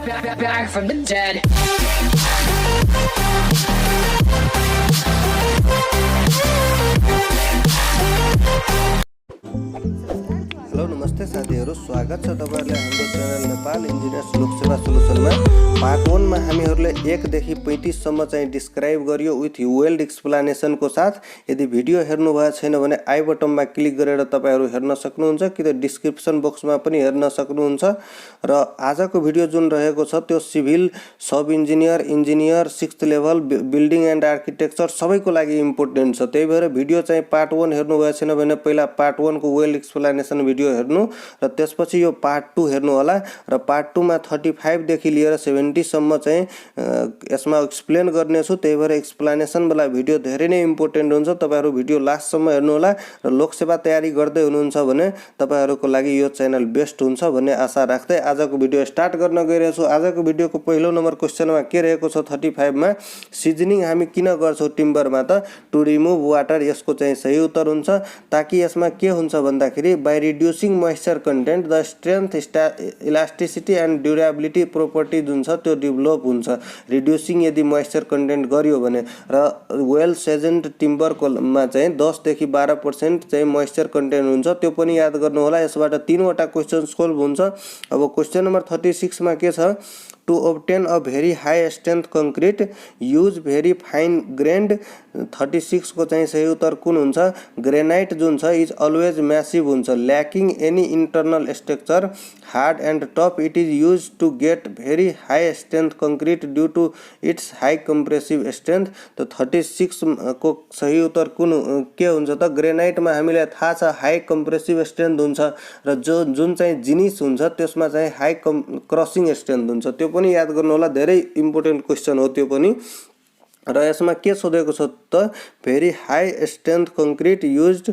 back from the dead. Hello नमस्ते साथीहरु, स्वागत छ तपाईहरुलाई हाम्रो च्यानल नेपाल इन्जिनियर्स लोकसेवा सोलुसनमा। पार्ट 1 मा हामीहरुले 1 देखि 35 सम्म चाहिँ डिस्क्राइब गरियो विथ वेल्ड एक्सप्लेनेसन को साथ। यदि भिडियो हेर्नु भएको छैन भने आई बटनमा क्लिक गरेर तपाईहरु हेर्न सक्नुहुन्छ कि त डिस्क्रिप्सन बक्समा पनि हेर्न सक्नुहुन्छ। र आजको भिडियो जुन रहेको छ त्यो civil, sub engineer, engineer, 6th level, building and architecture सबैको लागि इम्पोर्टेन्ट छ। त्यही भएर भिडियो चाहिँ पार्ट 1 हेर्नु भएको छैन भने पहिला पार्ट 1 को वेल्ड एक्सप्लेनेसन भिडियो हेर्नु र त्यसपछि यो पार्ट 2 हेर्नु होला। र पार्ट 2 मा 35 देखि लिएर 70 सम्म चाहिँ यसमा एक्सप्लेन गर्ने छु। त्यही भएर एक्सप्लेनेसन वाला भिडियो धेरै नै इम्पोर्टेन्ट हुन्छ। तपाईहरु भिडियो लास्ट सम्म हेर्नु होला र लोकसेवा तयारी गर्दै हुनुहुन्छ भने तपाईहरुको लागि यो च्यानल बेस्ट हुन्छ भन्ने आशा राख्दै आजको भिडियो स्टार्ट गर्न गइरहेको छु। आजको भिडियोको पहिलो नम्बर क्वेशनमा के रहेको छ 35 मा, सिजनिङ हामी किन गर्छौं टिम्बरमा त टु रिमुभ वाटर। यसको चाहिँ सही उत्तर हुन्छ ताकि यसमा के हुन्छ भन्दाखेरि by reducing moisture content the strength, elasticity and durability property जुन छ त्यो डेभलप हुन्छ। रिड्युसिङ यदि मोइस्चर कन्टेन्ट गरियो भने र वेल सेजन्ड टिम्बरको मा चाहिँ 10 देखि 12% चाहिँ मोइस्चर कन्टेन्ट हुन्छ। त्यो पनि याद गर्नु होला। यसबाट 3 वटा क्वेशन सोल्भ हुन्छ। अब क्वेशन नम्बर 36 मा के छ, to obtain a very high strength concrete use very fine grained। 36 को चाहिँ सही उत्तर कुन हुन्छ, ग्रेनाइट जुन छ इज अलवेज म्यासिभ हुन्छ, lacking any internal structure, hard and tough. It is use to get very high strength concrete due to its high compressive strength. त 36 को सही उत्तर कुन के हुन्छ त, ग्रेनाइटमा हामीलाई थाहा छ हाई कम्प्रेसिभ स्ट्रेन्थ हुन्छ र जुन चाहिँ जिनिस हुन्छ त्यसमा चाहिँ हाई क्रसिङ स्ट्रेन्थ हुन्छ। त्यो पनि याद गर्नु होला, धेरै इम्पोर्टेन्ट क्वेशन हो त्यो पनि। र यसमा के सोधेको छ त, very high strength concrete used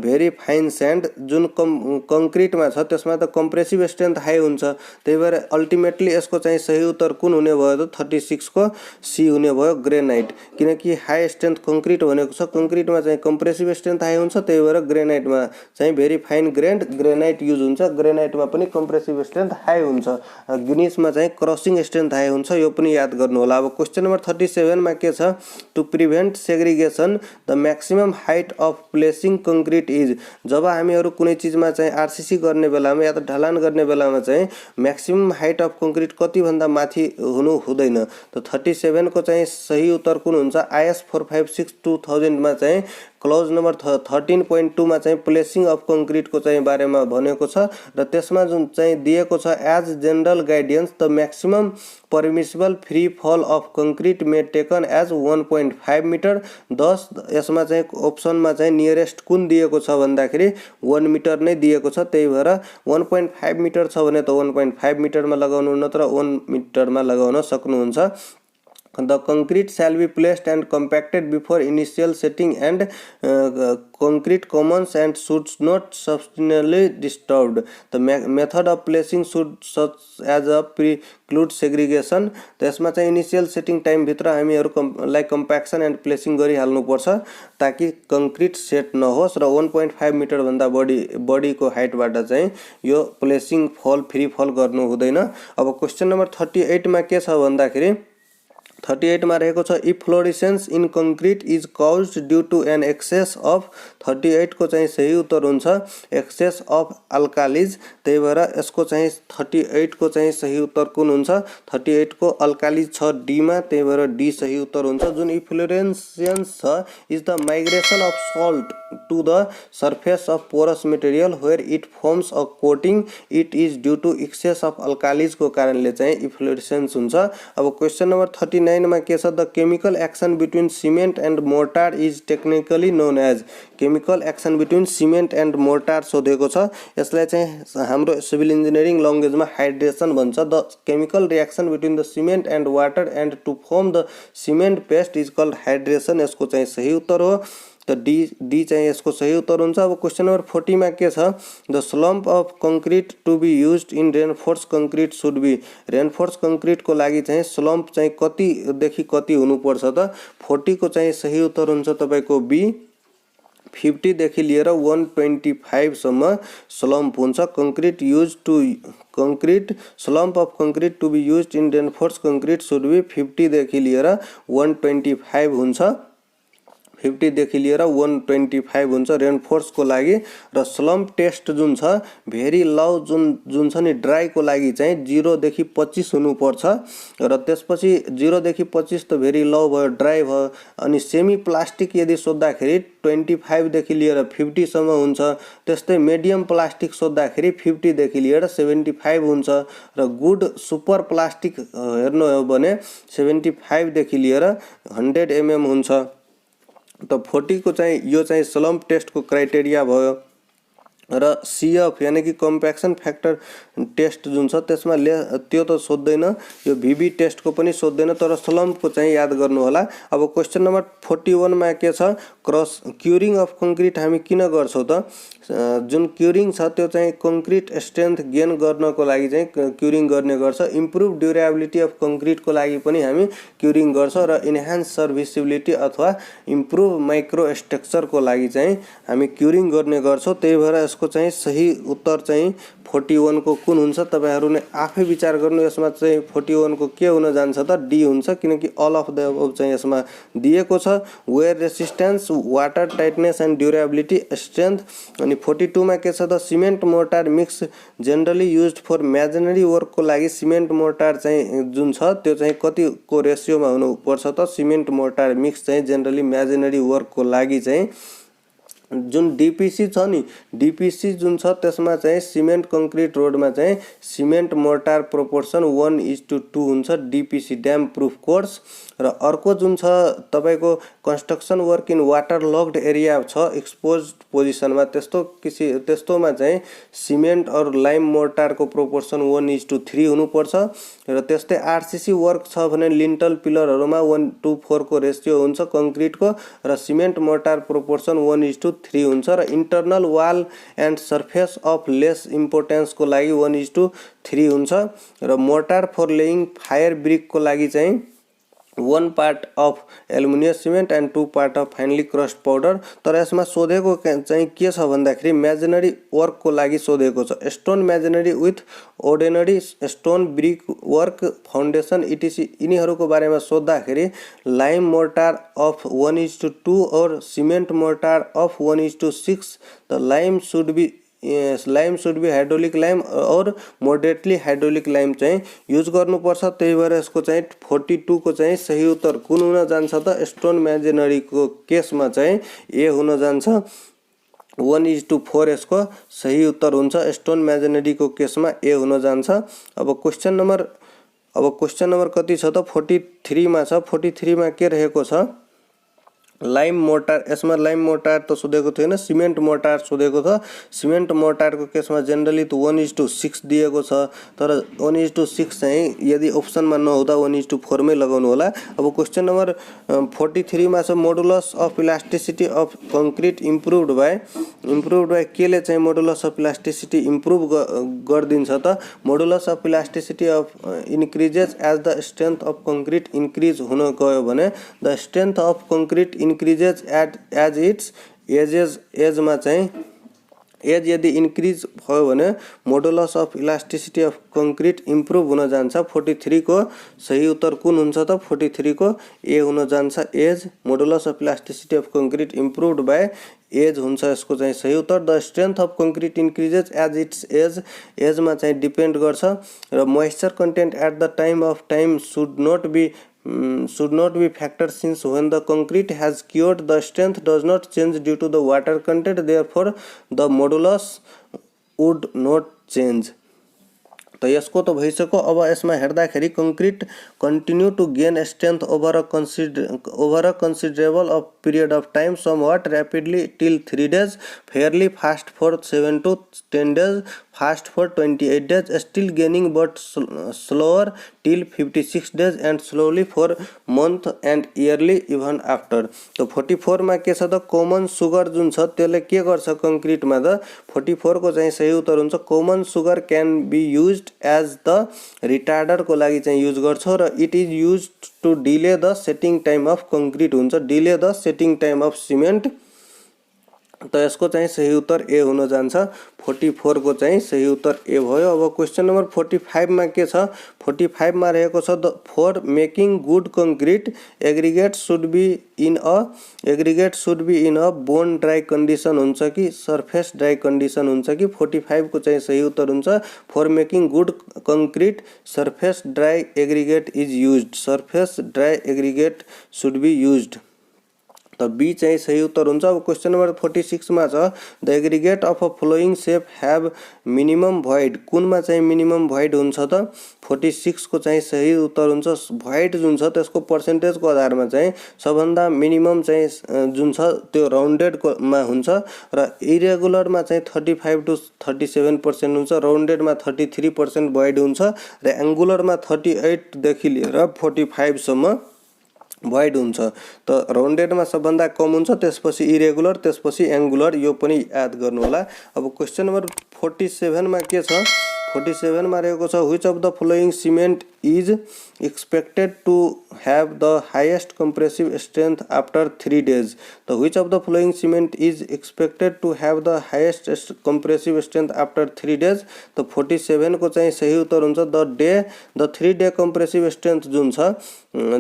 very fine sand. जुन कंक्रीटमा छ त्यसमा त कम्प्रेसिभ स्ट्रेन्थ हाई हुन्छ। त्यही भएर अल्टिमेटली यसको चाहिँ सही उत्तर कुन हुने भयो त 36 को सी हुने भयो, ग्रेनाइट। किनकि हाई स्ट्रेन्थ कंक्रीट भनेको छ कंक्रीटमा चाहिँ कम्प्रेसिभ स्ट्रेन्थ हाई हुन्छ, त्यही भएर ग्रेनाइटमा चाहिँ very fine grand granite use हुन्छ। ग्रेनाइटमा पनि कम्प्रेसिभ स्ट्रेन्थ हाई हुन्छ, ग्निसमा चाहिँ क्रसिङ स्ट्रेन्थ हाई हुन्छ। यो पनि याद गर्नु होला। अब क्वेशन नम्बर 37 मा के छ, to prevent segregation the maximum height of placing concrete is. जब हामीहरु कुनै चीजमा चाहिँ आरसीसी गर्ने बेलामा या त ढलान गर्ने बेलामा चाहिँ म्याक्सिमम हाइट अफ कंक्रीट कति भन्दा माथि हुनु हुँदैन। त 37 को चाहिँ सही उत्तर कुन हुन्छ, आईएस 456/2000 मा चाहिँ क्लोज नम्बर 13.2 मा चाहिँ प्लेसिङ अफ कंक्रीट को चाहिँ बारेमा भनेको छ र त्यसमा जुन चाहिँ दिएको छ as general guidance the maximum permissible free fall of concrete may taken as 1.5 metre. 10 यसमा चाहिँ अप्सनमा चाहिँ नियरेस्ट कुन दिएको छ भन्दाखेरि 1 मिटर नै दिएको छ। त्यही भएर 1.5 मिटर छ भने त 1.5 मिटरमा लगाउनु नत्र 1 मिटरमा लगाउन सक्नुहुन्छ। The concrete shall be placed and compacted before initial setting and concrete commons and should not substantially disturbed. The method of placing should such as a preclude segregation। त्यसमा चाहिँ इनिशियल सेटिङ टाइम भित्र हामीहरु like compaction and placing गरिहाल्नु पर्छ ताकि concrete set नहोस् र 1.5 metre भन्दा बढीको हाइटबाट चाहिँ यो प्लेसिङ फल फ्री फल गर्नु हुँदैन। अब क्वेशन नम्बर 38 मा के छ भन्दाखेरि 38 मा रहेको छ, efflorescence in concrete is caused due to an excess of. 38 को चाहिँ सही उत्तर हुन्छ एक्सेस अफ अल्कालिज। त्यही भएर यसको चाहिँ 38 को चाहिँ सही उत्तर कुन हुन्छ, 38 को अल्कालिज छ डी मा, त्यही भएर डी सही उत्तर हुन्छ। जुन इफ्लोरेसेन्स छ is the migration of salt to the surface of porous material where it forms a coating. It is due to excess of alkalies को कारणले चाहिँ इफ्लोरेसेन्स हुन्छ। अब क्वेशन नम्बर 39 मा के छ, the chemical action between cement and mortar is technically known as. Chemical action between cement and mortar सोधेको छ। यसलाई चाहिँ हाम्रो सिभिल इन्जिनियरिङ ल्याङ्ग्वेजमा हाइड्रेसन भन्छ। The chemical reaction between the cement and water and to form the cement paste is called hydration. यसको चाहिँ सही उत्तर हो। त डी चाहिँ यसको सही उत्तर हुन्छ। अब क्वेशन नम्बर 40 मा के छ, the slump of concrete to be used in reinforce concrete should be. Reinforce concrete को लागि चाहिँ स्लम्प चाहिँ कति देखि कति हुनु पर्छ त 40 को चाहिँ सही उत्तर हुन्छ तपाईको बी। 50 देखि लिएर 125 सम्म स्लम्प हुन्छ। Concrete slump of concrete to be used in reinforced concrete should be 50 देखि लिएर 125 हुन्छ। 50 देखि लिएर 125 हुन्छ रेनफोर्स को लागि। र स्लम्प टेस्ट जुन छ भेरी लो जुन छ नि ड्राई को लागि चाहिँ 0 देखि 25 हुनु पर्छ। र त्यसपछि 0 देखि 25 त भेरी लो भयो, ड्राई भयो। अनि सेमी प्लास्टिक यदि सोध्दाखेरि 25 देखि लिएर 50 सम्म हुन्छ। त्यस्तै मिडियम प्लास्टिक सोध्दाखेरि 50 देखि लिएर 75 हुन्छ। र गुड सुपर प्लास्टिक हेर्नु हो भने 75 देखि लिएर 100 mm हुन्छ। त 40 को चाहिँ यो चाहिँ स्लम्प टेस्ट को क्राइटेरिया भयो। र सीएफ यानी कि कम्प्याक्सन फ्याक्टर टेस्ट जुन छ त्यसमा त्यो त सोध्दैन, यो भिबी टेस्ट को पनि सोध्दैन, तर स्लम्प को चाहिँ याद गर्नु होला। अब क्वेशन नम्बर 41 मा के छ, क्रस क्युरिङ अफ कंक्रीट हामी किन गर्छौं त? जुन क्युरिङ छ त्यो चाहिँ कंक्रीट स्ट्रेन्थ गेन गर्नको लागि चाहिँ क्युरिङ गर्ने गर्छ। इम्प्रुभ ड्युरेबिलिटी अफ कंक्रीट को लागि पनि हामी क्युरिङ गर्छौं। र इन्हान्स सर्भिसिबिलिटी अथवा इम्प्रुभ माइक्रो स्ट्रक्चर को लागि चाहिँ हामी क्युरिङ गर्ने गर्छौं। त्यही भएर यसको चाहिँ सही उत्तर चाहिँ 41 को कुन हुन्छ? तपाईहरुले आफै विचार गर्नु। यसमा चाहिँ 41 को के हुन जान्छ त? डी हुन्छ, किनकि अल अफ द अबभ चाहिँ यसमा दिएको छ। Wear resistance, water tightness and durability, strength. अनि 42 मा के छ त? Cement mortar mix generally used for masonry work को लागि सिमेन्ट मोर्टार चाहिँ जुन छ त्यो चाहिँ कति को रेशियोमा हुनु पर्छ त? सिमेन्ट मोर्टार मिक्स चाहिँ जनरली मेजनरी वर्क को लागि चाहिँ जुन डीपीसी छ नि, डीपीसी जुन छ त्यसमा चाहिँ सिमेन्ट कंक्रीट रोडमा चाहिँ सिमेन्ट मोर्टार प्रोपोर्सन 1:2 हुन्छ डीपीसी ड्याम प्रूफ कोर्स। र अर्को जुन छ तपाईको construction work in water locked area छ एक्सपोज्ड पोजिसनमा, त्यस्तोमा चाहिँ सिमेन्ट और लाइम मोर्टार को प्रोपोर्सन 1:3 हुनु पर्छ। र त्यस्तै आरसीसी वर्क छ भने लिन्टल पिलरहरुमा 1:4 को रेशियो हुन्छ कंक्रीट को। र सिमेन्ट मोर्टार प्रोपोर्सन 1:3 हुन्छ। र internal wall and surface of less importance को लागि 1:3 हुन्छ। र mortar for laying fire brick को लागि चाहिँ 1 part of aluminium cement and 2 part of finely crushed powder. तर यसमा सोधेको चाहिँ के छ भन्दाखेरि मेजनरी वर्क को लागि सोधेको छ। Stone masonry with ordinary stone brick work foundation etc यिनीहरुको बारेमा सोध्दाखेरि लाइम मोर्टार अफ 1:2 और cement mortar of 1:6। The lime should be hydraulic lime और मोडरेटली हाइड्रोलिक लाइम चाहिँ युज गर्नुपर्छ। त्यही भएर यसको चाहिँ 42 को चाहिँ सही उत्तर कुन हुन जान्छ त? स्टोन मेजनरी को केसमा चाहिँ ए हुन जान्छ। 1:4 यसको सही उत्तर हुन्छ। स्टोन मेजनरी को केसमा ए हुन जान्छ। अब क्वेशन नम्बर कति छ त? 43 मा छ। 43 मा के रहेको छ? लाइम मोर्टार। यसमा लाइम मोर्टार त सोधेको थिएन, सिमेन्ट मोर्टार सोधेको छ। सिमेन्ट मोर्टार को केसमा जनरली त 1:6 दिएको छ, तर 1:6 चाहिँ यदि अप्सनमा नहुँदा 1:4 मै लगाउनु होला। अब क्वेशन नम्बर 43 मा छ modulus of elasticity of concrete improved by केले चाहिँ मोडुलस अफ इलास्टिसिटी इम्प्रुभ गर्दिन्छ त? Modulus of elasticity of increases as the strength of concrete increase हुन गयो भने the strength of concrete increases as its age मा चाहिँ एज यदि इन्क्रिज भयो भने modulus of elasticity of concrete improve हुन जान्छ। 43 को सही उत्तर कुन हुन्छ त? 43 को ए हुन जान्छ। Age modulus of elasticity of concrete improved by age हुन्छ यसको चाहिँ सही उत्तर। The strength of concrete increases as its age मा चाहिँ डिपेन्ड गर्छ। र moisture content at the time of time should not be factored since when the concrete has cured the strength does not change due to the water content, therefore the modulus would not change। त यसको त भइसक्यो। अब यसमा हेर्दाखेरि concrete continue to gain strength over a considerable of period of time somewhat rapidly till 3 days, fairly fast for 7 to 10 days, fast for 28 days, still gaining but slower till 56 days and slowly for month and yearly even after. त 44 मा के छ त? Common sugar जुन छ त्यसले के गर्छ कंक्रीटमा त? 44 को चाहिँ सही उत्तर हुन्छ common sugar can be used as the retarder को लागि चाहिँ युज गर्छ। र it is used to delay the setting time of concrete हुन्छ, delay the setting time of cement. त यसको चाहिँ सही उत्तर ए हुन जान्छ। 44 को चाहिँ सही उत्तर ए भयो। अब क्वेशन नम्बर 45 मा के छ? 45 मा रहेको छ the for making good concrete aggregate should be in a bone dry condition हुन्छ कि सरफेस ड्राई कन्डिसन हुन्छ कि? 45 को चाहिँ सही उत्तर हुन्छ for making good concrete surface dry aggregate is used, surface dry aggregate should be used. त बी चाहिँ सही उत्तर हुन्छ। अब क्वेशन नम्बर 46 मा छ the aggregate of a following shape have minimum void, कुनमा चाहिँ मिनिमम भोइड हुन्छ त? 46 को चाहिँ सही उत्तर हुन्छ भोइड जुन छ त्यसको पर्सेन्टेजको आधारमा चाहिँ सबभन्दा मिनिमम चाहिँ जुन छ त्यो राउन्डेड मा हुन्छ र इरेगुलरमा चाहिँ 35 to 37% हुन्छ, राउन्डेडमा 33% भोइड हुन्छ र एंगुलरमा 38 देखि लिएर 45 सम्म भोइड हुन्छ। त राउन्डेडमा सबभन्दा कम हुन्छ, त्यसपछि इरेगुलर, त्यसपछि एंगुलर, यो पनि याद गर्नु होला। अब क्वेशन नम्बर 47 मा के छ? 47 मा रहेको छ which of the following cement is expected to have the highest compressive strength after 3 days। त which of the following cement is expected to have the highest compressive strength after 3 days। त 47 को चाहिँ सही उत्तर हुन्छ द 3 day कंप्रेसिव स्ट्रेंथ जुन छ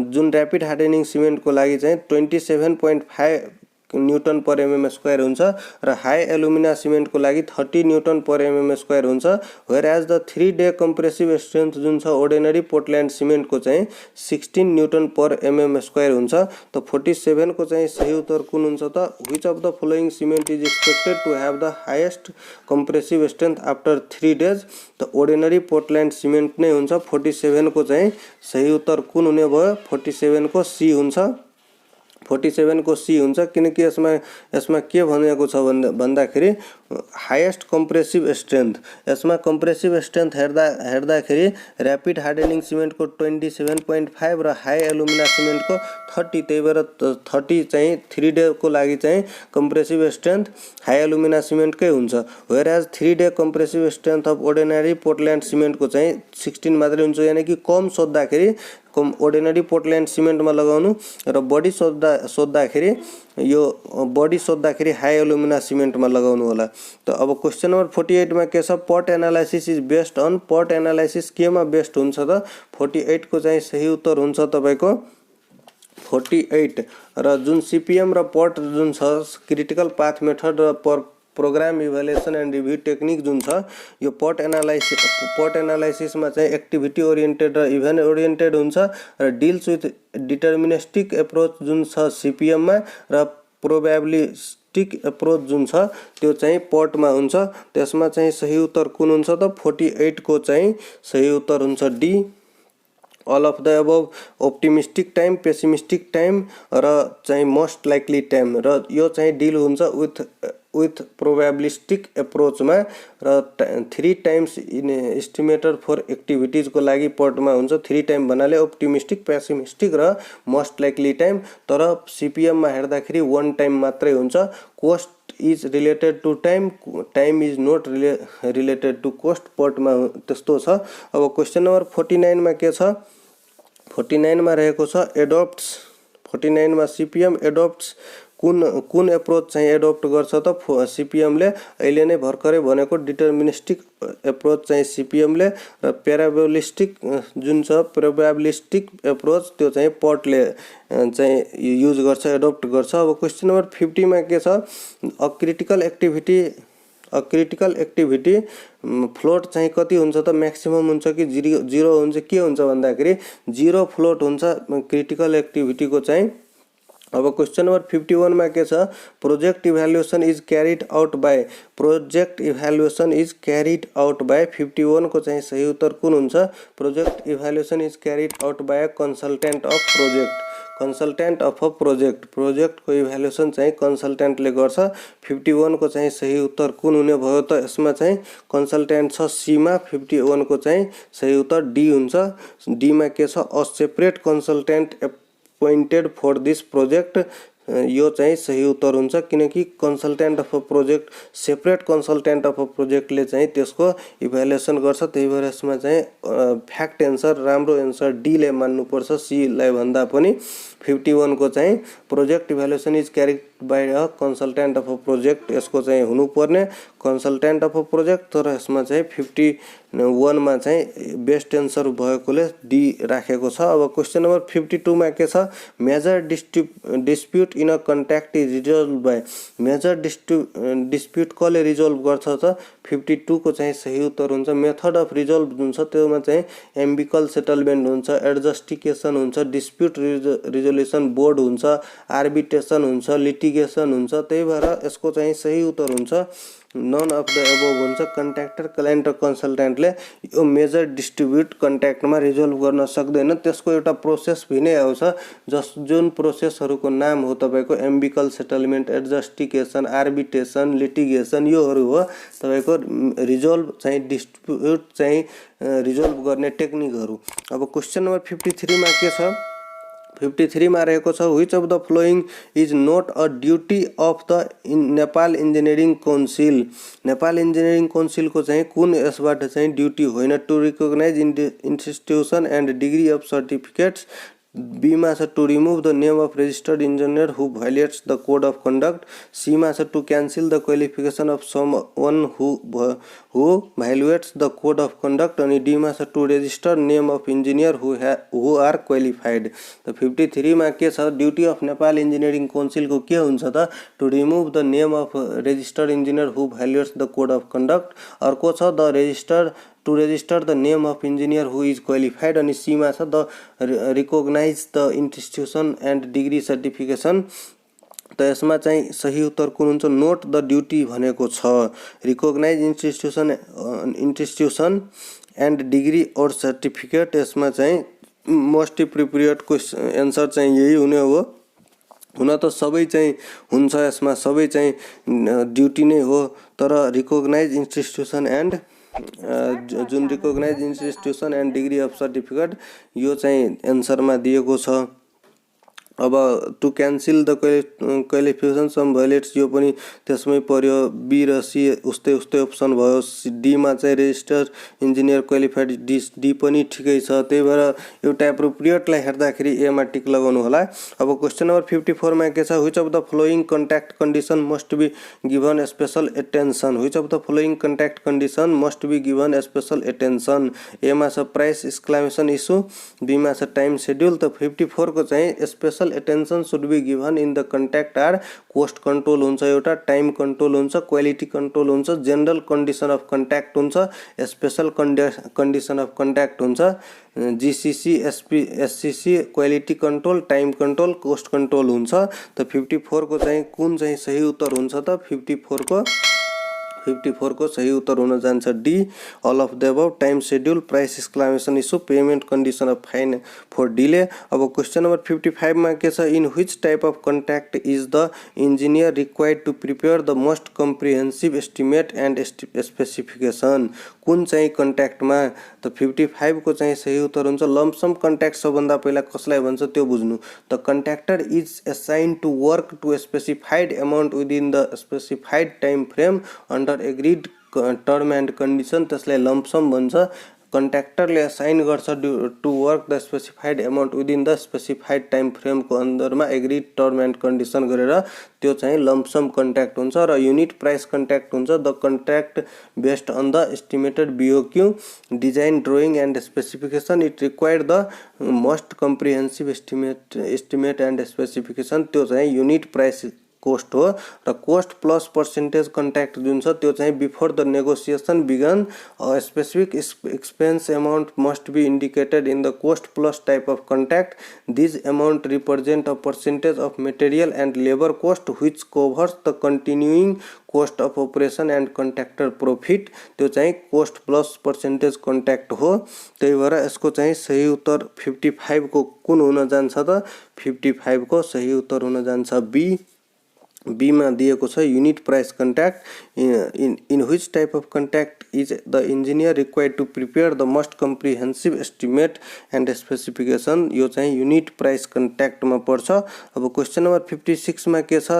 जुन ऱ्यापिड हार्डनिङ सिमेन्ट को लागि चाहिँ 27.5 न्यूटन पर एमएम स्क्वायर हुन्छ र हाई एलुमिना सिमेन्ट को लागि 30 न्यूटन पर एमएम स्क्वायर हुन्छ। Whereas the 3 day compressive strength जुन छ अर्डिनरी पोर्टल्यान्ड सिमेन्ट को चाहिँ 16 न्यूटन पर एमएम स्क्वायर हुन्छ। त 47 को चाहिँ सही उत्तर कुन हुन्छ त? Which of the following cement is expected to have the highest compressive strength after 3 days। त अर्डिनरी पोर्टल्यान्ड सिमेन्ट नै हुन्छ। 47 को चाहिँ सही उत्तर कुन हुने भयो? 47 को सी हुन्छ। 47 को सी हुन्छ किनकि यसमा के भनेको छ भन्दाखेरि हाईएस्ट कंप्रेसिव स्ट्रेंथ, यसमा कंप्रेसिव स्ट्रेंथ हेर्दाखेरि ऱ्यापिड हार्डनिङ सिमेन्ट को 27.5 र हाई एलुमिना सिमेन्ट को 30, त्यही भएर 30 चाहिँ 3 डे को लागि चाहिँ compressive strength high alumina cement कै हुन्छ। Whereas 3 day compressive strength of ordinary Portland cement को चाहिँ 16 मात्रै हुन्छ, यानी कि कम सोध्दाखेरि अर्डिनरी पोर्टल्यान्ड सिमेन्टमा लगाउनु र बडी सोध्दाखेरि यो बडी सोध्दाखेरि हाई एलुमिना सिमेन्टमा लगाउनु होला। त अब क्वेशन नम्बर 48 मा के छ? PERT analysis is based on, PERT analysis केमा बेस्ड हुन्छ त? 48 को चाहिँ सही उत्तर हुन्छ तपाईको 48 र जुन सीपीएम र पर्ट जुन छ क्रिटिकल पाथ मेथड र program evaluation and review technique जुन छ यो पर्ट एनालाइसिस मा चाहिँ एक्टिभिटी ओरिएन्टेड र इभेन्ट ओरिएन्टेड हुन्छ र डिल्स विथ डिटर्मिनिस्टिक एप्रोच जुन छ सीपीएम मा र प्रोबेबिलिस्टिक एप्रोच जुन छ त्यो चाहिँ पर्ट मा हुन्छ। त्यसमा चाहिँ सही उत्तर कुन हुन्छ त? 48 को चाहिँ सही उत्तर हुन्छ D, all of the above, optimistic time, pessimistic time र चाहिँ most likely time, र यो चाहिँ डिल हुन्छ with probabilistic approach मा र 3 times in estimator for activities को लागि पर्ट मा हुन्छ। 3 टाइम भन्नाले optimistic, pessimistic र most likely time, तर सीपीएम मा हेर्दाखेरि 1 टाइम मात्रै हुन्छ। cost is related to time, time is not related to cost, PERT मा त्यस्तो छ। अब क्वेशन नम्बर 49 मा के छ? 49 मा रहेको छ एडप्ट्स, 49 मा सीपीएम एडप्ट्स कुन एप्रोच चाहिँ एडप्ट गर्छ त? सीपीएम ले अहिले नै भर्खरै भनेको डिटर्मिनिस्टिक एप्रोच चाहिँ सीपीएम ले र प्रोबेबिलिस्टिक जुन छ प्रोबेबिलिस्टिक एप्रोच त्यो चाहिँ पर्टले चाहिँ युज गर्छ, एडप्ट गर्छ। अब क्वेशन नम्बर 50 मा के छ? अ क्रिटिकल एक्टिभिटी फ्लोट चाहिँ कति हुन्छ त? म्याक्सिमम हुन्छ कि 0 हुन्छ? के हुन्छ भन्दाखेरि 0 फ्लोट हुन्छ क्रिटिकल एक्टिभिटी को चाहिँ। अब क्वेशन नम्बर 51 मा के छ? Project evaluation is carried out by, project evaluation is carried out by 51 को चाहिँ सही उत्तर कुन हुन्छ? Project evaluation is carried out by consultant of project, consultant of a project को इभ्यालुएसन चाहिँ कन्सल्टेन्टले गर्छ। 51 को चाहिँ सही उत्तर कुन हुने भयो त? यसमा चाहिँ कन्सल्टेन्ट छ सी मा, 51 को चाहिँ सही उत्तर डी हुन्छ। डी मा के छ? A separate consultant appointed for this project, यो चाहिँ सही उत्तर हुन्छ किनकि consultant of a project, separate consultant of a प्रोजेक्टले चाहिँ त्यसको इभ्यालुएसन गर्छ। त्यही भएर यसमा चाहिँ फ्याक्ट एन्सर, राम्रो एन्सर डी ले मान्नुपर्छ सी लाई भन्दा पनि। 51 को चाहिँ project evaluation is carried by a consultant of a project यसको चाहिँ हुनुपर्ने कन्सल्टेन्ट अफ अ प्रोजेक्ट तर यसमा चाहिँ 51 मा चाहिँ बेस्ट एन्सर भएकोले डी राखेको छ। अब क्वेशन नम्बर 52 मा के छ major dispute in a contract is resolve by major dispute कसले रिजल्भ गर्छ त 52 को चाहिँ सही उत्तर हुन्छ मेथड अफ रिजल्भ जुन छ त्यसमा चाहिँ एम्बिकल सेटलमेन्ट हुन्छ एडजस्टिकेसन हुन्छ डिस्प्युट रिजोल्युसन बोर्ड हुन्छ आर्बिट्रेसन हुन्छ लिटिगेसन हुन्छ त्यही भएर यसको चाहिँ सही उत्तर हुन्छ नन अफ द एबोभ हुन्छ कन्ट्र्याक्टर क्लाइन्ट र कन्सल्टेन्टले यो मेजर डिस्ट्रिब्युट कन्ट्र्याक्टमा रिजल्भ गर्न सक्दैन त्यसको एउटा प्रोसेस भिन्नै आउँछ जुन प्रोसेसहरूको नाम हो तपाईको एम्बिकल सेटलमेन्ट एडजस्टिकेसन आर्बिट्रेसन लिटिगेसन योहरू हो तपाईको रिजल्भ चाहिँ डिस्प्युट चाहिँ रिजल्भ गर्ने टेक्निकहरू। अब क्वेशन नम्बर 53 मा के छ 53 मा रहेको छ which of the following is not a duty of the Nepal engineering council Nepal engineering काउन्सिलको चाहिँ कुन यसबाट चाहिँ ड्युटी होइन to recognise institution and degree of certificates B मा छ to remove the name of registered engineer who violates the code of conduct C मा छ to cancel the qualification of someone who violates the code of conduct अनि D मा छ to register name of engineer who are qualified। त 53 मा के छ duty of Nepal engineering council को के हुन्छ त to remove the name of registered engineer who violates the code of conduct अर्को छ the to register the name of engineer who is qualified अनि C मा छ the recognize the institution and degree certification। त यसमा चाहिँ सही उत्तर कुन हुन्छ नोट द ड्युटी भनेको छ रिकग्नाइज इन्स्टिट्युसन एन्ड डिग्री और सर्टिफिकेट यसमा चाहिँ मोस्ट एप्रोप्रिएट क्वेशन एन्सर चाहिँ यही हुने हो हुन त सबै चाहिँ हुन्छ यसमा सबै चाहिँ ड्युटी नै हो तर रिकग्नाइज इन्स्टिट्युसन एन्ड जुन recognise institution and degree of certificate यो चाहिँ एन्सरमा दिएको छ। अब to cancel the qualification some violates यो पनि त्यसमै पर्यो बी र सी उस्तै अप्सन भयो डी मा चाहिँ रेजिस्टर इन्जिनियर क्वालिफाइड डी पनि ठिकै छ त्यही भएर एउटा एप्रोप्रिएटलाई हेर्दाखेरि ए मा टिक लगाउनु होला। अब क्वेशन नम्बर 54 मा के छ which of the following contract condition must be given special attention which of the following contract condition must be given special attention A मा छ प्राइस एक्सक्लेमेसन इशू बी मा छ टाइम शेड्युल त 54 को चाहिँ special attention should be given in the contract are cost control हुन्छ एउटा time control हुन्छ क्वालिटी कन्ट्रोल हुन्छ जनरल कन्डिसन अफ कन्ट्र्याक्ट हुन्छ स्पेशल कन्डिसन अफ कन्ट्र्याक्ट हुन्छ GCC SCC quality control time control cost control हुन्छ। त 54 को चाहिँ कुन चाहिँ सही उत्तर हुन्छ त 54 को सही उत्तर हुन जान्छ D all of the above time schedule price escalation issue payment condition of fine for delay. अब क्वेशन नम्बर 55 मा के छ in which type of contract is the engineer required to prepare the most comprehensive estimate and specification कुन चाहिँ कन्ट्र्याक्टमा त 55 को चाहिँ सही उत्तर हुन्छ लम्पसम कन्ट्र्याक्ट सबभन्दा पहिला कसलाई भन्छ त्यो बुझ्नु the contractor is assigned to work to specified amount within the specified time frame under agreed term and condition त्यसलाई लम्पसम भन्छ कन्ट्र्याक्टरले असाइन गर्छ to work the specified amount within the specified time फ्रेमको अन्दरमा एग्रीड टर्म एन्ड कन्डिसन गरेर त्यो चाहिँ lump sum contract हुन्छ र युनिट प्राइस कन्ट्र्याक्ट हुन्छ the contract based on the estimated BOQ design drawing and specification it required the most comprehensive estimate and specification त्यो चाहिँ युनिट प्राइस कोस्ट हो र कोस्ट प्लस पर्सेन्टेज कन्ट्र्याक्ट जुन छ त्यो चाहिँ before the negotiation began specific expense amount must be indicated in the cost plus type of contract these amount represent a percentage of material and labour cost which covers the continuing cost of operation and contractor profit त्यो चाहिँ cost plus percentage contract हो त्यही भएर यसको चाहिँ सही उत्तर 55 को कुन हुन जान्छ त 55 को सही उत्तर हुन जान्छ बी मा दिएको छ unit price contract in which type of contract is the engineer required to prepare the most comprehensive estimate and specification यो चाहिँ युनिट प्राइस कन्ट्र्याक्टमा पर्छ। अब क्वेशन नम्बर 56 मा के छ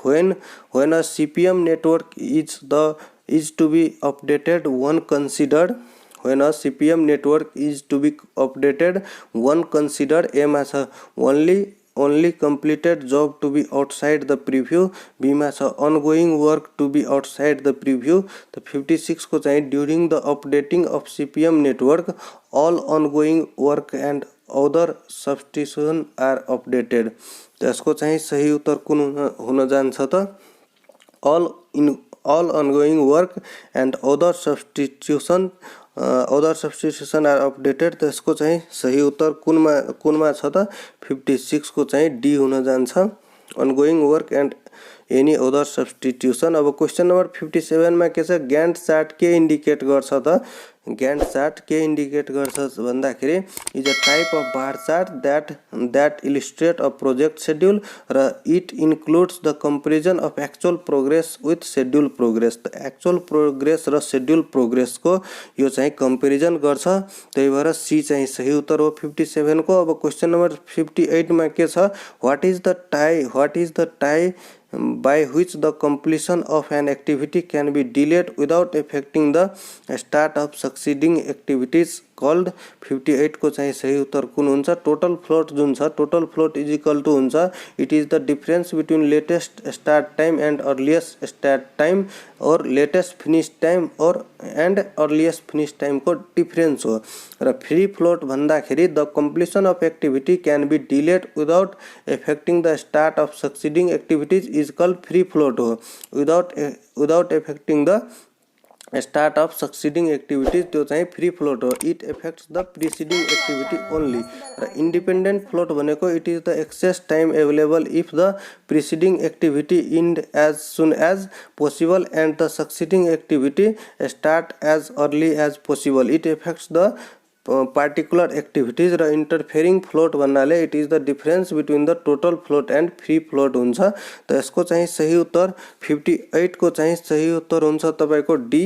when a CPM network is to be updated one considered when a CPM network is to be updated one consider A मा छ only only completed job to be outside the preview. B मा छ ongoing work to be outside the preview. त 56 को चाहिँ during the updating of CPM network all ongoing work and other substitution are updated. त यसको चाहिँ सही उत्तर कुन हुन जान्छ त all ongoing work and other substitution are updated. त यसको चाहिँ सही उत्तर कुनमा छ त 56 को चाहिँ डी हुन जान्छ ongoing work and any other substitution. अब क्वेशन नम्बर 57 मा के छ ग्यान्ट चार्ट के इन्डिकेट गर्छ त ग्यान्ट चार्ट के इन्डिकेट गर्छ भन्दाखेरि is a type of bar chart that illustrate a project schedule र it includes the comparison of actual progress with schedule progress. त actual progress र schedule progress को यो चाहिँ comparison गर्छ त्यही भएर सी चाहिँ सही उत्तर हो 57 को. अब क्वेशन नम्बर 58 मा के छ what is the tie by which the completion of an activity can be delayed without affecting the start of succeeding activities called. 58 को चाहिँ सही उत्तर कुन हुन्छ टोटल फ्लोट जुन छ total float is equal to हुन्छ it is the difference between latest start time and earliest start time or latest finish time or and earliest finish time को डिफरेन्स हो र फ्री फ्लोट भन्दाखेरि the completion of activity can be delayed without affecting the start of succeeding activities is called free float हो without affecting the start of succeeding activities त्यो चाहिँ free float हो it affects the preceding activity only र independent float भनेको it is the excess time available if the preceding activity end as soon as possible and the succeeding activity start as early as possible it affects the particular activities र interfering float भन्नाले it is the difference between the total float and free float हुन्छ त यसको चाहिँ सही उत्तर 58 को चाहिँ सही उत्तर हुन्छ तपाईको डी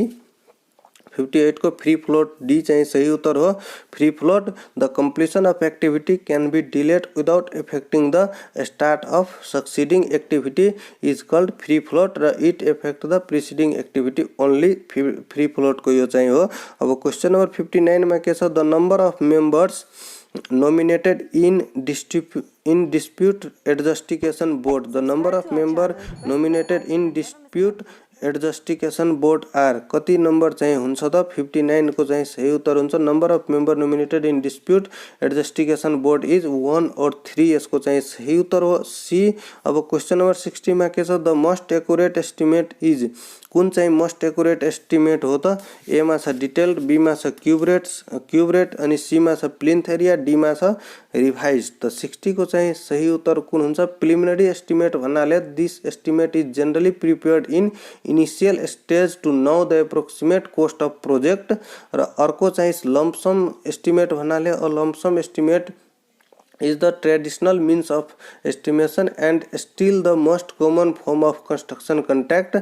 58 को फ्री फ्लोट डी चाहिँ सही उत्तर हो free float the completion of activity can be delayed without affecting the start of succeeding activity is called free float र it affect the preceding activity only free float को यो चाहिँ हो. अब क्वेशन नम्बर 59 मा के छ the number of members nominated in dispute adjudication board. The number of member nominated in dispute adjudication board are कति नम्बर चाहिँ हुन्छ त 59 को चाहिँ सही उत्तर हुन्छ number of member nominated in dispute adjudication board is 1 or 3 यसको चाहिँ सही उत्तर हो सी. अब क्वेशन नम्बर 60 मा के छ the most accurate estimate is कुन चाहिँ मोस्ट एक्युरेट एस्टिमेट हो त ए मा छ डिटेल्ड बी मा छ क्युब अनि सी मा छ प्लिन्थ एरिया डी मा छ रिभाइज. त 60 को चाहिँ सही उत्तर कुन हुन्छ प्रिलिमिनरी एस्टिमेट भन्नाले this estimate is generally prepared in initial stage to know the approximate cost of project र अर्को चाहिँ लम्पसम एस्टिमेट भन्नाले a lump sum estimate is the traditional means of estimation and still the most common form of construction contract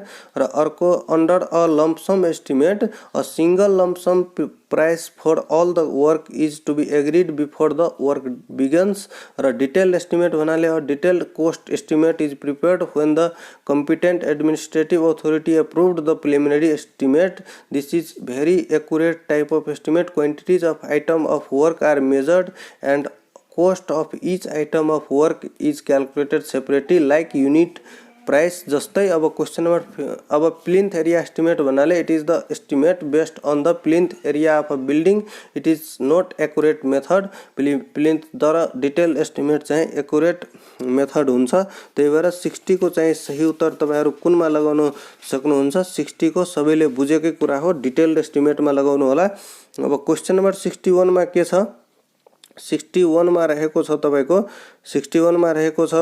र अर्को under a lump sum estimate a single lump sum price for all the work is to be agreed before the work begins र detailed estimate भन्नाले a detailed cost estimate is prepared when the competent administrative authority approved the preliminary estimate. This is very accurate type of estimate. Quantities of item of work are measured and cost of each item of work is calculated separately like unit price. जस्तै अब question number अब plinth area estimate भन्नाले it is the estimate based on the plinth area of a building it is not accurate method plinth द्वारा detail estimate चाहिँ accurate method हुन्छ त्यही भएर 60 को चाहिँ सही उत्तर तपाईहरु कुनमा लगाउन सक्नुहुन्छ 60 को सबैले बुझेकै कुरा हो डिटेल्ड एस्टिमेटमा लगाउनु होला. अब क्वेशन नम्बर 61 मा के छ 61 मा रहेको छ तपाईको 61 मा रहेको छ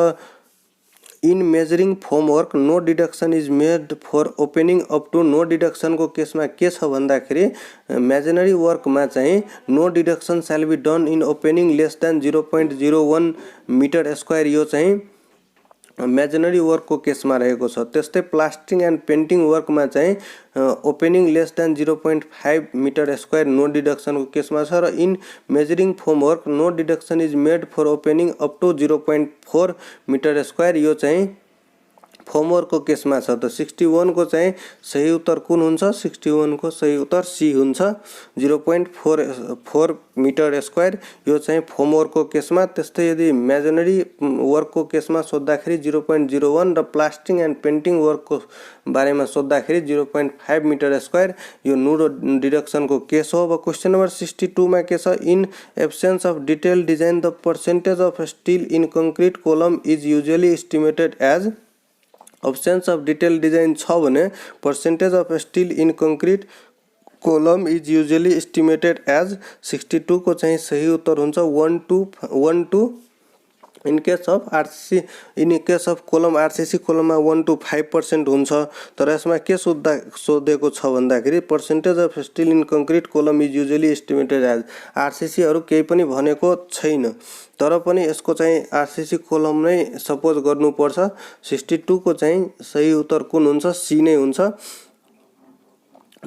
in measuring formwork no deduction is made for opening up to no deduction को केसमा के छ भन्दाखेरि मेजनरी वर्कमा चाहिँ no deduction shall be done in opening less than 0.01 metre square यो चाहिँ मेजनरी वर्क को केसमा रहेको छ. त्यस्तै प्लास्टरिङ एन्ड पेन्टिङ वर्कमा चाहिँ opening less than 0.5 metre square no deduction को केसमा छ र in measuring formwork no deduction is made for opening up to 0.4 metre square यो चाहिँ फर्मवर्क को केसमा छ त 61 को चाहिँ सही उत्तर कुन हुन्छ 61 को सही उत्तर सी हुन्छ 0.44 मिटर स्क्वायर यो चाहिँ फर्मवर्क को केसमा। त्यस्तै यदि मेजनरी वर्क को केसमा सोध्दाखेरि 0.01 र प्लास्टिङ एन्ड पेन्टिङ वर्क को बारेमा सोध्दाखेरि 0.5 मिटर स्क्वायर यो नुडो डिडक्सन को केस हो। अब क्वेशन नम्बर 62 मा के छ in absence of detail design the percentage of steel in concrete column is usually estimated as absence of detail design छ भने percentage of steel in concrete column is usually estimated as 62 को चाहिँ सही उत्तर हुन्छ 1 to in case of RCC in case of column RCC कोलममा 1 to 5% हुन्छ। तर यसमा के सोधेको छ भन्दाखेरि percentage of steel in concrete column is usually estimated as RCC हरू केही पनि भनेको छैन तर पनि यसको चाहिँ आरसीसी कोलम नै सपोज गर्नुपर्छ। 62 को चाहिँ सही उत्तर कुन हुन्छ सी नै हुन्छ।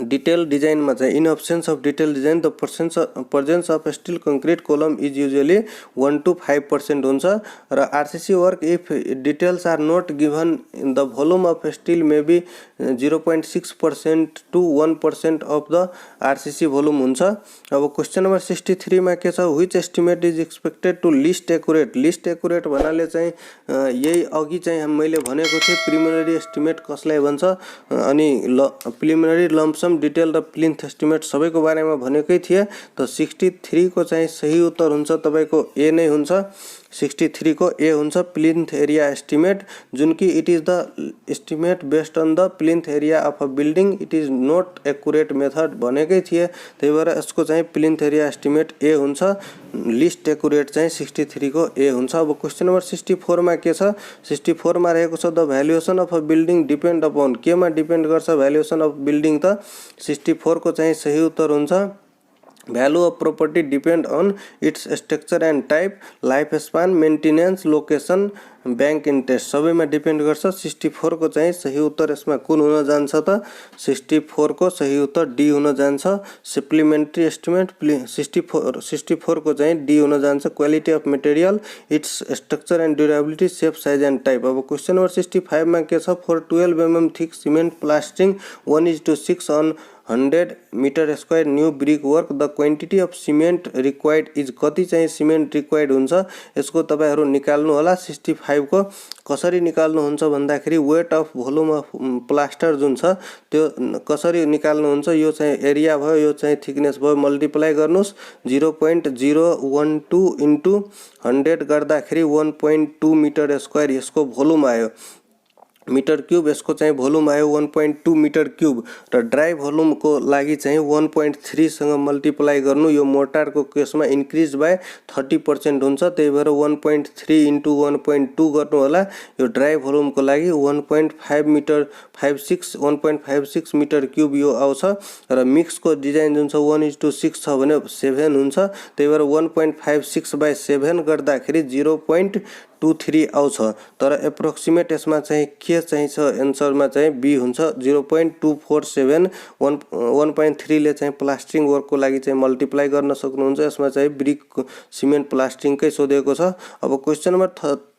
डिटेल डिजाइन में in absence of detail design the presence of steel concrete column is usually 1 to 5% हुन्छ र RCC work if details are not given in the volume of steel may be 0.6% to 1% of the RCC volume हुन्छ। अब question number 63 में के छ which estimate is expected to least accurate भन्नाले चाहिँ यही अघि चाहिँ मैले भनेको थिएँ प्रिलिमिनरी एस्टिमेट कसलाई भन्छ अनि प्रिलिमिनरी लम्प सम डिटेल र प्लिन्थ एस्टिमेट सबैको बारेमा भनेकै थिए। त 63 को चाहिँ सही उत्तर हुन्छ तपाईको ए नै हुन्छ। 63 को ए हुन्छ प्लिन्थ एरिया एस्टिमेट जुन कि it is the estimate based on the plinth area of a building it is not accurate method भनेकै थिए त्यही भएर यसको चाहिँ प्लिन्थ एरिया एस्टिमेट ए हुन्छ। लिस्ट एक्युरेट चाहिँ 63 को ए हुन्छ। अब क्वेशन नम्बर 64 मा के छ 64 मा रहेको छ the valuation of a building depend upon केमा डिपेन्ड गर्छ भ्यालुएसन अफ बिल्डिङ त 64 को चाहिँ सही उत्तर हुन्छ value of property depend on its structure and type life span maintenance location bank interest सबैमा डिपेन्ड गर्छ। 64 को चाहिँ सही उत्तर यसमा कुन हुन जान्छ त 64 को सही उत्तर डी हुन जान्छ। सप्लिमेन्ट्री एस्टिमेट 64 को चाहिँ डी हुन जान्छ quality of material its structure and durability shape size and type. अब क्वेशन नम्बर 65 मा के छ for 12 mm thick cement plastering 1:6 on 100 metre square new brick work the quantity of cement required is कति चाहिँ cement required हुन्छ यसको तपाईहरु निकाल्नु होला। 65 को कसरी निकाल्नु हुन्छ भन्दाखेरि weight of volume of plaster जुन छ त्यो कसरी निकाल्नु हुन्छ यो चाहिँ एरिया भयो यो चाहिँ थिकनेस भयो मल्टिप्लाई गर्नुस् 0.012 इन्टु 100 गर्दाखेरि 1.2 मिटर स्क्वायर यसको भोल्युम आयो मीटर क्यूब यसको चाहिँ भोल्युम आयो 1.2 मिटर क्यूब र ड्राई भोल्युम को लागि चाहिँ 1.3 सँग मल्टिप्लाई गर्नु यो मोर्टार को केसमा इन्क्रिज बाइ 30% हुन्छ त्यही भएर 1.3 इन्टु 1.2 गर्नु होला यो ड्राई भोल्युम को लागि 1.56 मिटर क्यूब यो आउँछ र मिक्स को डिजाइन जुन छ 1:6 छ भने 7 हुन्छ त्यही भएर 1.56/7 गर्दाखेरि 0.23 आउँछ तर एप्रोक्सिमेट यसमा चाहिँ के चाहिन्छ एन्सरमा चाहिँ बी हुन्छ 0.247 1.3 ले चाहिँ प्लास्टिङ वर्क को लागि चाहिँ मल्टिप्लाई गर्न सक्नुहुन्छ यसमा चाहिँ ब्रिक सिमेन्ट प्लास्टिङ कै सोधेको छ। अब क्वेशन नम्बर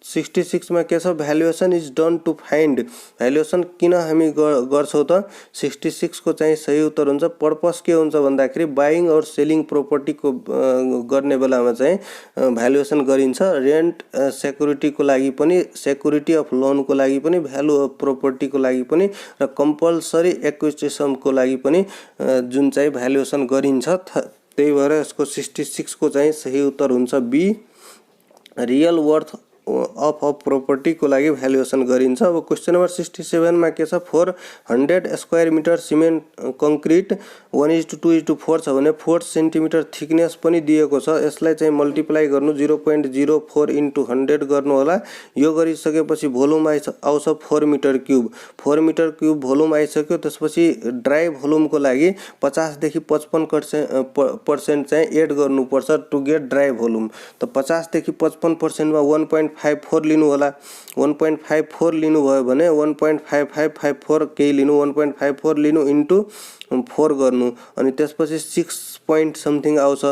66 मा के छ valuation is done to find valuation किन हामी गर्छौ त 66 को चाहिँ सही उत्तर हुन्छ पर्पस के हुन्छ भन्दाखेरि बाइङ और सेलिङ प्रोपर्टी को गर्ने बेलामा चाहिँ भ्यालुएसन गरिन्छ रेन्ट सेक्युरिटी को लागि पनि सेक्युरिटी अफ लोन को लागि पनि भ्यालु अफ प्रोपर्टी को लागि पनि र कम्पल्सरी एक्विजिसन को लागि पनि जुन चाहिँ भ्यालुएसन गरिन्छ त्यही भएर यसको 66 को चाहिँ सही उत्तर हुन्छ B real worth of property को लागि भ्यालुएसन गरिन्छ। अब क्वेशन नम्बर 67 मा के छ 400 स्क्वायर मिटर सिमेन्ट कंक्रीट 1:2:4 छ भने 4 सेन्टिमिटर थिकनेस पनि दिएको छ यसलाई चाहिँ मल्टिप्लाई गर्नु 0.04 इन्टु 100 गर्नु होला यो गरिसकेपछि भोल्युम आउँछ 4 मिटर क्यूब भोल्युम आइसक्यो त्यसपछि ड्राई भोल्युम को लागि 50 देखि 55% चाहिँ एड गर्नुपर्छ टु गेट ड्राई भोल्युम त 50 देखि 55% मा 1.54 लिनु होला 1.54 लिनु भयो भने 1.5554 केही लिनु 1.54 लिनु इन्टु 4 गर्नु अनि त्यसपछि 6 point समथिङ आउँछ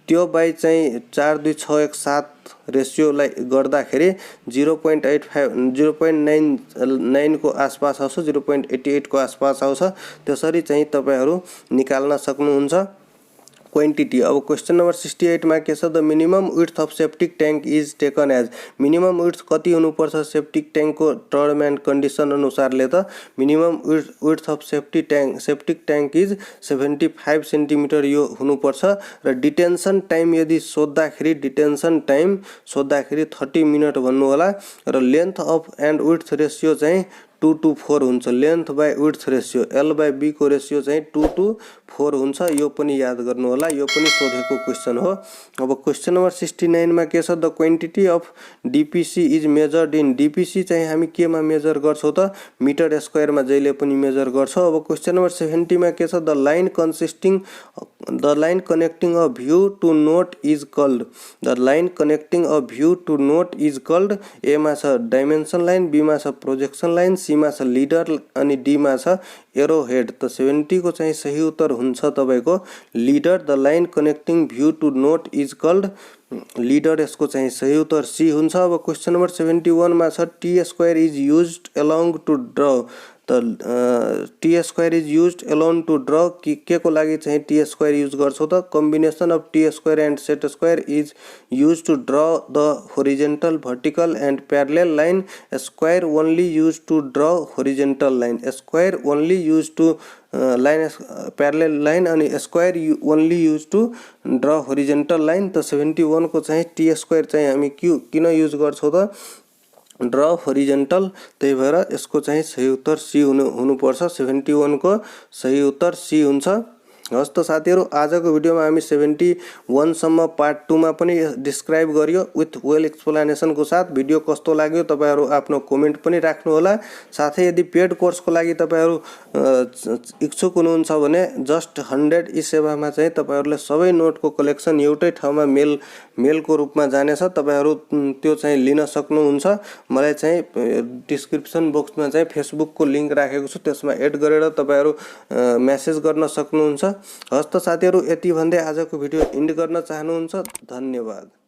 त्यो बाई चाहिँ 42617 रेसियोलाई गर्दाखेरि 0.9 को आसपास आउँछ, 0.88 को आसपास आउँछ। त्यसरी चाहिँ तपाईहरु निकाल्न सक्नुहुन्छ क्वान्टिटी। अब क्वेशन नंबर 68 मा के छ, the minimum width of septic tank is taken as. Minimum width कति हुनुपर्छ सेप्टिक ट्याङ्कको टर्म एन्ड कन्डिसन अनुसारले त minimum width of septic tank is 75 centimetre यो हुनुपर्छ। र डिटेन्सन टाइम यदि सोध्दाखेरि 30 मिनट भन्नु होला। र length of and width ratio चाहिँ 2:4 हुन्छ। Length by width ratio L by B को रेशियो चाहिँ 2:4 हुन्छ। यो पनि याद गर्नु होला, यो पनि सोधेको क्वेशन हो। अब क्वेशन नंबर 69 मा के छ, the quantity of DPC is measured in. DPC चाहिँ हामी केमा मेजर गर्छौं त मिटर स्क्वायर मा जहिले पनि मेजर गर्छौं। अब क्वेशन नंबर 70 मा के छ, the line connecting a view to note is called. The line connecting a view to note is called. A मा छ डाइमेन्सन लाइन, बी मा छ प्रोजेक्सन लाइन, सी मा छ लिडर अनि डी मा छ एरो हेड। त 70 को चाहिँ सही उत्तर हुन्छ तपाईको leader. The line connecting view to note is called leader. यसको चाहिँ सही उत्तर सी हुन्छ। अब क्वेशन नंबर 71 मा छ, T square is used along to draw. त T square is used alone to draw के को लागि चाहिँ टी स्क्वायर युज गर्छौं त combination of T square and set square is use to draw the horizontal vertical and parallel line. Square only use to draw horizontal line. Square only use to line parallel line अनि square only use to draw horizontal line. त 71 को चाहिँ T square चाहिँ हामी किन use गर्छौं त draw horizontal. त्यही भएर यसको चाहिँ सही उत्तर सी हुनुपर्छ। 71 को सही उत्तर सी हुन्छ। हस् त साथीहरु, आजको भिडियोमा हामी 71 सम्म पार्ट 2 मा पनि डिस्क्राइब गरियो विथ वेल एक्सप्लेनेसन को साथ। भिडियो कस्तो लाग्यो तपाईहरु आफ्नो कमेन्ट पनि राख्नु होला। साथै यदि पेड कोर्सको लागि तपाईहरु इच्छुक हुनुहुन्छ भने जस्ट 100 ई सेवामा चाहिँ तपाईहरुले सबै नोटको कलेक्सन एउटै ठाउँमा मेलको रूपमा जानेछ। तपाईहरु त्यो चाहिँ लिन सक्नुहुन्छ। मलाई चाहिँ डिस्क्रिप्सन बक्समा चाहिँ फेसबुकको लिंक राखेको छु, त्यसमा एड गरेर तपाईहरु मेसेज गर्न सक्नुहुन्छ। हस् त साथीहरु, यति भन्दै आजको भिडियो इन्ड गर्न चाहनुहुन्छ। धन्यवाद।